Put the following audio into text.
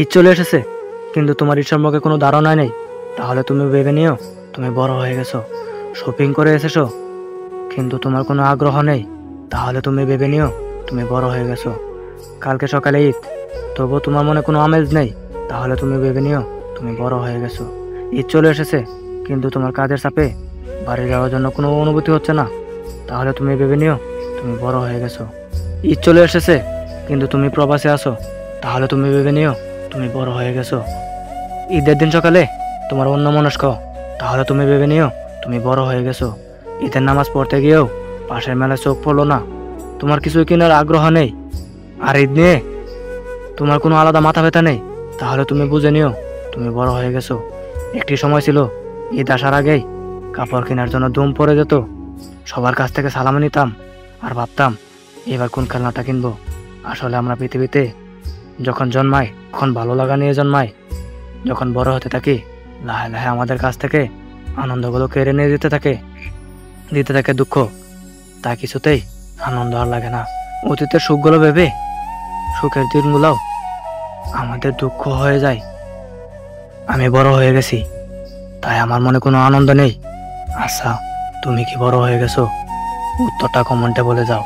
ঈদ চলে এসেছে, কিন্তু তোমার ঈদ সম্পর্কে কোনো ধারণা নেই। তাহলে তুমি ভেবে নিও তুমি বড় হয়ে গেছো। শপিং করে এসেছো, কিন্তু তোমার কোনো আগ্রহ নেই। তাহলে তুমি ভেবে নিও তুমি বড় হয়ে গেছো। কালকে সকালে ঈদ, তবুও তোমার মনে কোনো আমেজ নেই। তাহলে তুমি ভেবে নিও তুমি বড় হয়ে গেছো। ঈদ চলে এসেছে, কিন্তু তোমার কাজের চাপে বাড়ি যাওয়ার জন্য কোনো অনুভূতি হচ্ছে না। তাহলে তুমি ভেবে নিও তুমি বড় হয়ে গেছো। ঈদ চলে এসেছে, কিন্তু তুমি প্রবাসে আছো। তাহলে তুমি ভেবে নিও তুমি বড় হয়ে গেছো। ঈদের দিন সকালে তোমার অন্যমনস্ক, তাহলে তুমি ভেবে নিও তুমি বড় হয়ে গেছো। ঈদের নামাজ পড়তে গিয়েও পাশের মেলায় চোখ পড়লো না, তোমার কিছু কেনার আগ্রহ নেই। আর ঈদ নিয়ে তোমার কোনো আলাদা মাথা ব্যথা নেই। তাহলে তুমি বুঝে নিও তুমি বড় হয়ে গেছো। একটি সময় ছিল ঈদ আসার আগেই কাপড় কেনার জন্য ধুম পড়ে যেত। সবার কাছ থেকে সালাম নিতাম আর ভাবতাম এবার কোন খেলনাটা কিনবো। আসলে আমরা পৃথিবীতে যখন জন্মাই তখন ভালো লাগা নিয়ে জন্মাই। যখন বড় হতে থাকি লাহে লাহে আমাদের কাছ থেকে আনন্দগুলো কেড়ে নিয়ে দিতে থাকে দুঃখ। তা কিছুতেই আনন্দ আর লাগে না। অতীতের সুখগুলো ভেবে সুখের দিনগুলোও আমাদের দুঃখ হয়ে যায়। আমি বড় হয়ে গেছি, তাই আমার মনে কোনো আনন্দ নেই। আচ্ছা, তুমি কি বড় হয়ে গেছো? উত্তরটা কমেন্টে বলে যাও।